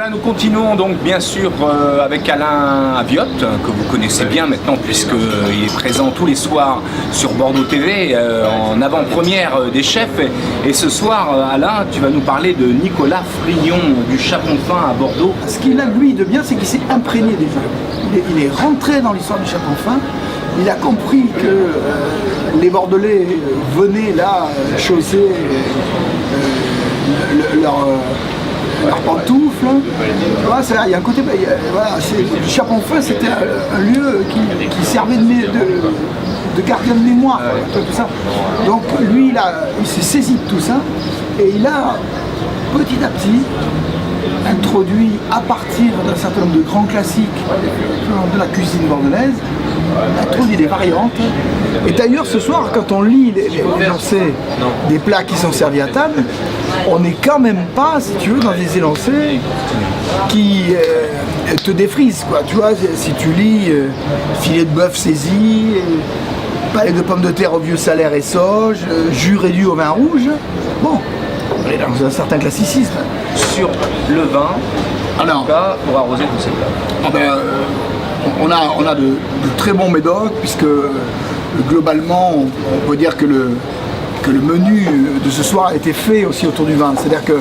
Voilà, nous continuons donc bien sûr avec Alain Aviotte, que vous connaissez bien maintenant puisqu'il est présent tous les soirs sur Bordeaux TV en avant-première des chefs. Et ce soir, Alain, tu vas nous parler de Nicolas Frillon du Chapon-Fin à Bordeaux. Ce qu'il a lui de bien, c'est qu'il s'est imprégné des jeux. Il est rentré dans l'histoire du Chapon-Fin. Il a compris que les Bordelais venaient là chausser leurs pantoufles. Voilà, il y a un côté. Voilà, le Chapon-Fin, c'était un lieu qui servait de gardien de mémoire, tout ça. Donc lui, il s'est saisi de tout ça et il a petit à petit introduit à partir d'un certain nombre de grands classiques de la cuisine bordelaise, introduit des variantes. Et d'ailleurs ce soir, quand on lit les énoncés des plats qui sont servis à table, on n'est quand même pas, si tu veux, dans des énoncés qui te défrisent, quoi. Tu vois, si tu lis filet de bœuf saisi, palais de pommes de terre au vieux salaire et sauge, jus réduit au vin rouge, bon, on est dans un certain classicisme. Sur le vin, alors, pour arroser tous ces plats. On a de très bons médocs, puisque globalement, on peut dire que le menu de ce soir a été fait aussi autour du vin. C'est-à-dire que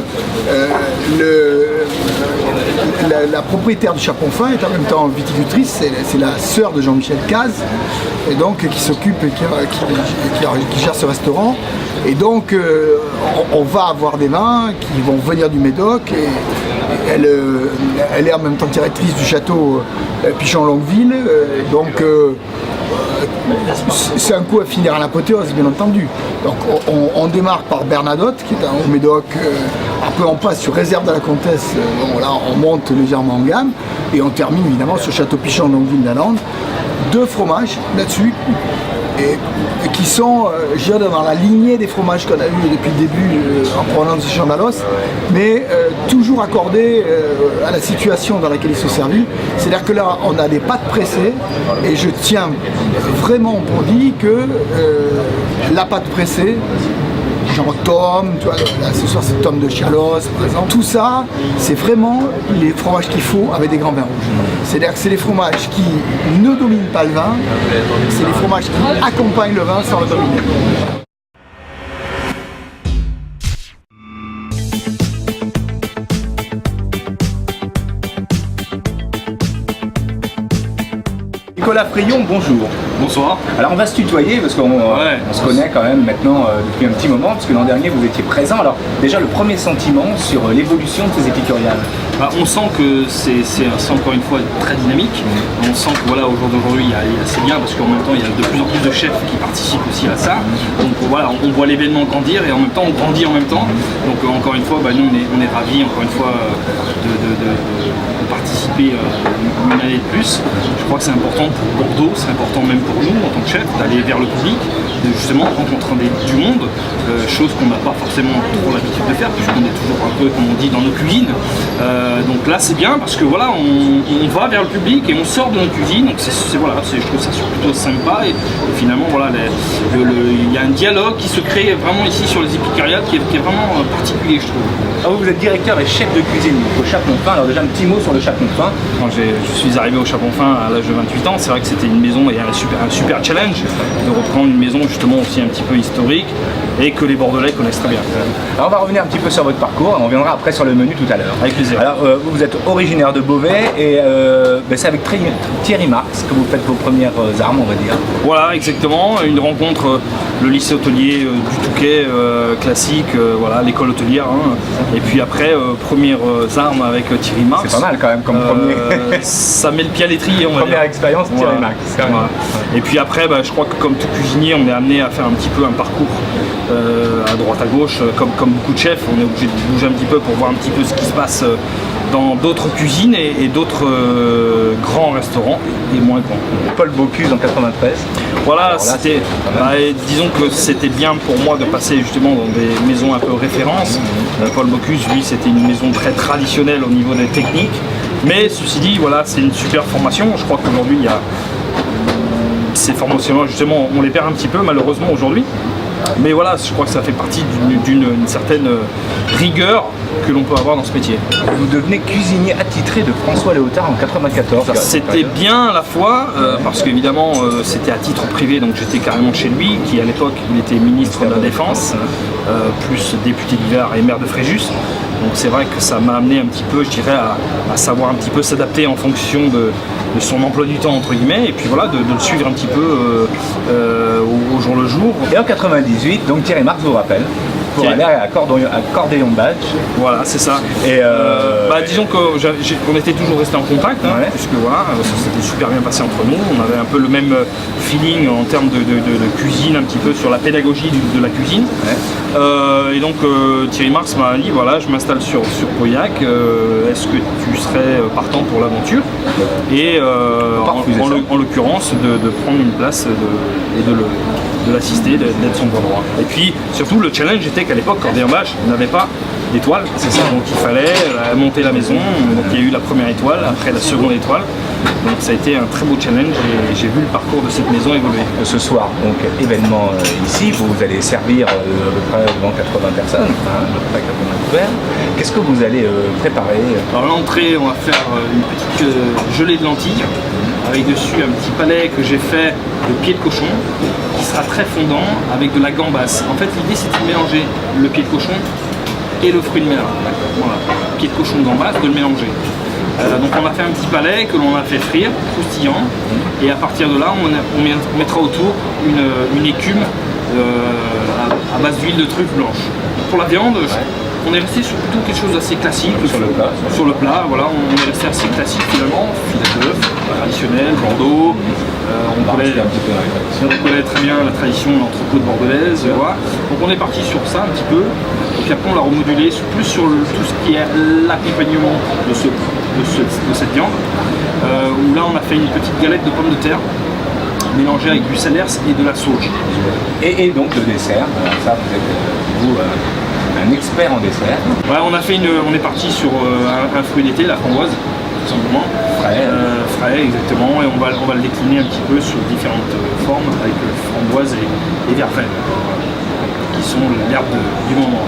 la propriétaire du Chapon-Fin est en même temps viticultrice, c'est la sœur de Jean-Michel Caz, et donc qui s'occupe et qui gère ce restaurant. Et donc on va avoir des vins qui vont venir du Médoc, et elle est en même temps directrice du château Pichon-Longueville, donc c'est un coup à finir à l'apothéose, bien entendu. Donc on démarre par Bernadotte, qui est au Médoc. Après on passe sur Réserve de la Comtesse, bon, là on monte légèrement en gamme, et on termine évidemment sur Château Pichon-Longueville d'Alande. 2 fromages là-dessus, et qui sont, je dirais, dans la lignée des fromages qu'on a eu depuis le début en provenance de Chandalos, mais toujours accordés à la situation dans laquelle ils sont servis. C'est-à-dire que là, on a des pâtes pressées, et je tiens vraiment pour dire que la pâte pressée, genre tome, tu vois, là, ce soir c'est tome de Chialos par exemple, tout ça, c'est vraiment les fromages qu'il faut avec des grands vins rouges. C'est-à-dire que c'est les fromages qui ne dominent pas le vin, c'est les fromages qui accompagnent le vin sans le dominer. Nicolas Frillon, bonjour. Bonsoir. Alors on va se tutoyer parce qu'on se connaît quand même maintenant depuis un petit moment, parce que l'an dernier vous étiez présent. Alors déjà le premier sentiment sur l'évolution de ces épicuriales. On sent que c'est encore une fois très dynamique. On sent que voilà, au jour d'aujourd'hui c'est bien, parce qu'en même temps il y a de plus en plus de chefs qui participent aussi à ça. Donc voilà, on voit l'événement grandir et en même temps on grandit en même temps. Donc encore une fois, nous on est ravis encore une fois de participer une année de plus. Je crois que c'est important pour Bordeaux, c'est important même pour nous en tant que chef, d'aller vers le public, de justement rencontrer du monde, chose qu'on n'a pas forcément trop l'habitude de faire, puisqu'on est toujours un peu, comme on dit, dans nos cuisines. Donc là c'est bien, parce que voilà, on va vers le public et on sort de nos cuisines, donc voilà, je trouve ça plutôt sympa, et finalement voilà, il y a un dialogue qui se crée vraiment ici sur les épicuriales qui est vraiment particulier, je trouve. Alors vous êtes directeur et chef de cuisine au Chapon-Fin. Alors déjà un petit mot sur le Chapon-Fin. Quand je suis arrivé au Chapon-Fin à l'âge de 28 ans, c'est vrai que c'était une maison et un super challenge de reprendre une maison justement aussi un petit peu historique et que les Bordelais connaissent très bien. Alors on va revenir un petit peu sur votre parcours, on reviendra après sur le menu tout à l'heure. Avec plaisir. Alors vous êtes originaire de Beauvais, et c'est avec Thierry Marx que vous faites vos premières armes, on va dire. Voilà, exactement, une rencontre, le lycée hôtelier du Touquet, classique, voilà, l'école hôtelière, et puis après, premières armes avec Thierry Marx. C'est pas mal quand même comme premier. Ça met le pied à l'étrier, on va dire. Première expérience, Thierry Marx. Voilà. Et puis après, je crois que comme tout cuisinier, on est amené à faire un petit peu un parcours à droite à gauche, comme beaucoup de chefs, on est obligé de bouger un petit peu pour voir un petit peu ce qui se passe dans d'autres cuisines et d'autres grands restaurants et moins grands. Paul Bocuse en 93. Voilà, c'était, disons que c'était bien pour moi de passer justement dans des maisons un peu références. Paul Bocuse, lui, c'était une maison très traditionnelle au niveau des techniques, mais ceci dit, voilà, c'est une super formation. Je crois qu'aujourd'hui, il y a ces formations-là, justement, on les perd un petit peu malheureusement aujourd'hui. Mais voilà, je crois que ça fait partie d'une certaine rigueur que l'on peut avoir dans ce métier. Vous devenez cuisinier attitré de François Léotard en 94. C'était bien à la fois, parce qu'évidemment c'était à titre privé, donc j'étais carrément chez lui, qui à l'époque il était ministre de la Défense, plus député d'hiver et maire de Fréjus. Donc c'est vrai que ça m'a amené un petit peu, je dirais, à savoir un petit peu s'adapter en fonction de son emploi du temps entre guillemets, et puis voilà, de le suivre un petit peu au jour le jour. Et en 98, donc Thierry Marx vous rappelle pour aller à Cordéon Badge. Voilà, c'est ça. Et disons qu'on était toujours resté en contact, hein, puisque voilà, ça s'était super bien passé entre nous. On avait un peu le même feeling en termes de cuisine, un petit peu sur la pédagogie de la cuisine. Et donc Thierry Marx m'a dit voilà, je m'installe sur Pauillac, est-ce que tu serais partant pour l'aventure? Et en l'occurrence de prendre une place et de l'assister, d'être son bras droit. Et puis surtout le challenge était qu'à l'époque Cordéon Badge n'avait pas d'étoile, c'est ça. Donc il fallait monter la maison. Donc il y a eu la première étoile, après la seconde étoile. Donc ça a été un très beau challenge et j'ai vu le parcours de cette maison évoluer. Ce soir, donc événement ici, vous allez servir à peu près devant 80 personnes, à peu près 80 couverts. Qu'est-ce que vous allez préparer? Alors l'entrée, on va faire une petite gelée de lentilles avec dessus un petit palais que j'ai fait de pied de cochon qui sera très fondant avec de la gambasse. En fait l'idée c'est de mélanger le pied de cochon et le fruit de mer. Voilà. Pied de cochon gambasse, de le mélanger. Donc on a fait un petit palais que l'on a fait frire, croustillant, et à partir de là on mettra autour une écume à base d'huile de truffe blanche. Pour la viande, on est resté sur plutôt quelque chose d'assez classique. Sur le plat, voilà, on est resté assez classique finalement, filet d'œuf, traditionnel, Bordeaux. On connaît très bien la tradition de l'entrecôte bordelaise. Voilà. Donc on est parti sur ça un petit peu. Et puis après on l'a remodulé plus sur tout ce qui est l'accompagnement de cette viande. Où là on a fait une petite galette de pommes de terre mélangée avec du salers et de la sauge. Et donc le dessert, ça vous êtes vous un expert en dessert. Ouais, on est parti sur un fruit d'été, la framboise, tout simplement. Frais, exactement, et on va le décliner un petit peu sur différentes formes avec framboise et verveine, qui sont l'herbe du moment.